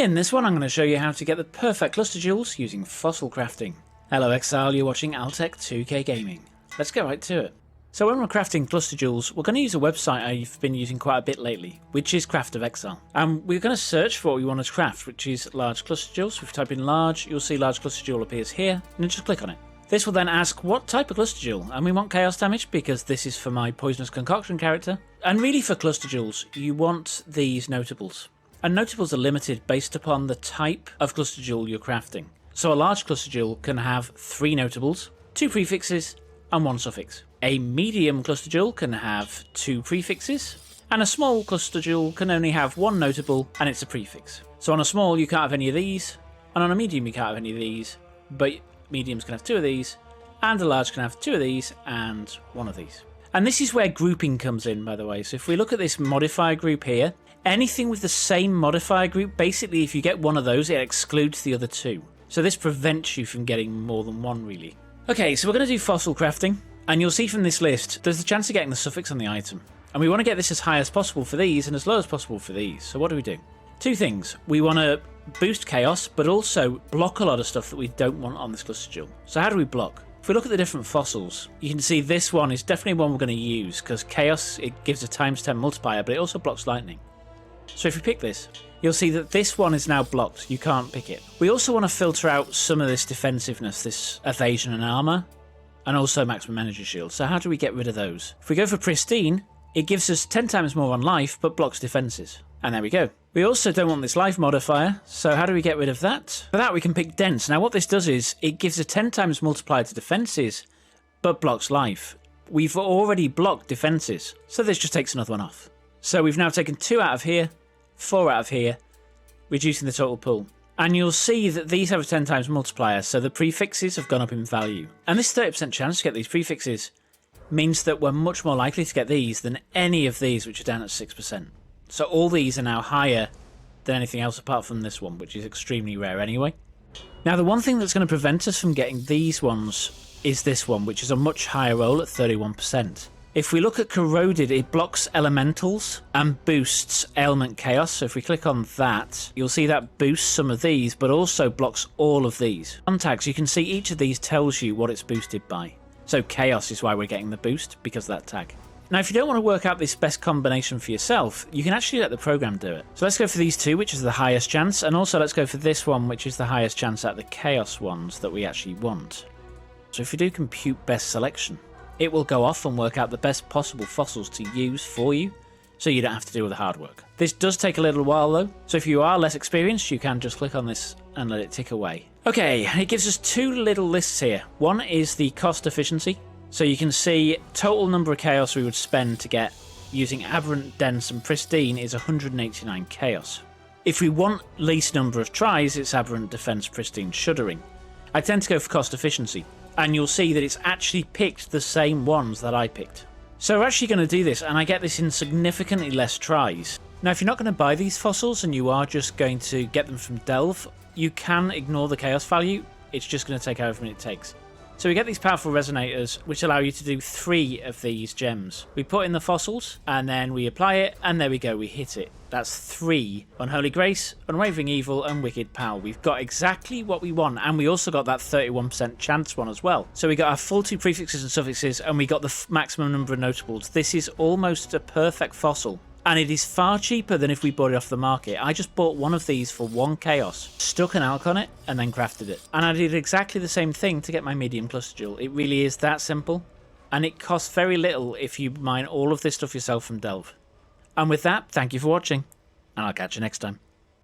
In this one I'm going to show you how to get the perfect cluster jewels using fossil crafting. Hello Exile, you're watching Altek2k Gaming. Let's get right to it. So when we're crafting cluster jewels, we're going to use a website I've been using quite a bit lately, which is Craft of Exile. And we're going to search for what we want to craft, which is large cluster jewels. So if you type in large, you'll see large cluster jewel appears here, and then just click on it. This will then ask what type of cluster jewel, and we want chaos damage because this is for my poisonous concoction character. And really for cluster jewels, you want these notables. And notables are limited based upon the type of cluster jewel you're crafting. So a large cluster jewel can have 3 notables, 2 prefixes, and 1 suffix. A medium cluster jewel can have 2 prefixes, and a small cluster jewel can only have 1 notable and it's a prefix. So on a small you can't have any of these, and on a medium you can't have any of these, but mediums can have 2 of these, and a large can have 2 of these and 1 of these. And this is where grouping comes in, by the way. So if we look at this modifier group here, anything with the same modifier group, basically if you get one of those, it excludes the other 2. So this prevents you from getting more than 1, really. Okay, so we're going to do fossil crafting, and you'll see from this list, there's the chance of getting the suffix on the item. And we want to get this as high as possible for these, and as low as possible for these. So what do? 2 things. We want to boost chaos, but also block a lot of stuff that we don't want on this cluster jewel. So how do we block? If we look at the different fossils, you can see this one is definitely one we're going to use, because chaos, it gives a ×10 multiplier, but it also blocks lightning. So if you pick this, you'll see that this one is now blocked. You can't pick it. We also want to filter out some of this defensiveness, this evasion and armor, and also maximum energy shield. So how do we get rid of those? If we go for pristine, it gives us 10 times more on life, but blocks defenses. And there we go. We also don't want this life modifier, so how do we get rid of that? For that we can pick dense. Now what this does is, it gives a 10 times multiplier to defenses, but blocks life. We've already blocked defenses, so this just takes another one off. So we've now taken 2 out of here, 4 out of here, reducing the total pool. And you'll see that these have a 10 times multiplier, so the prefixes have gone up in value. And this 30% chance to get these prefixes means that we're much more likely to get these than any of these, which are down at 6%. So all these are now higher than anything else apart from this one, which is extremely rare anyway. Now the one thing that's going to prevent us from getting these ones is this one, which is a much higher roll at 31%. If we look at corroded, it blocks elementals and boosts ailment chaos. So if we click on that, you'll see that boosts some of these, but also blocks all of these. On tags, you can see each of these tells you what it's boosted by. So chaos is why we're getting the boost, because of that tag. Now if you don't want to work out this best combination for yourself, you can actually let the program do it. So let's go for these 2, which is the highest chance, and also let's go for this one, which is the highest chance at the chaos ones that we actually want. So if you do compute best selection, it will go off and work out the best possible fossils to use for you, so you don't have to do all the hard work. This does take a little while though, so if you are less experienced, you can just click on this and let it tick away. Okay, it gives us 2 little lists here. One is the cost efficiency, so you can see total number of chaos we would spend to get using aberrant, dense and pristine is 189 chaos. If we want least number of tries, it's aberrant, defense, pristine, shuddering. I tend to go for cost efficiency, and you'll see that it's actually picked the same ones that I picked. So we're actually going to do this, and I get this in significantly less tries. Now if you're not going to buy these fossils and you are just going to get them from Delve, you can ignore the chaos value. It's just going to take however many it takes. So we get these powerful resonators, which allow you to do 3 of these gems. We put in the fossils, and then we apply it, and there we go, we hit it. That's 3. Unholy Grace, Unwavering Evil, and Wicked Power. We've got exactly what we want, and we also got that 31% chance one as well. So we got our full 2 prefixes and suffixes, and we got the maximum number of notables. This is almost a perfect fossil. And it is far cheaper than if we bought it off the market. I just bought one of these for 1 chaos, stuck an alk on it, and then crafted it. And I did exactly the same thing to get my medium cluster jewel. It really is that simple. And it costs very little if you mine all of this stuff yourself from Delve. And with that, thank you for watching, and I'll catch you next time.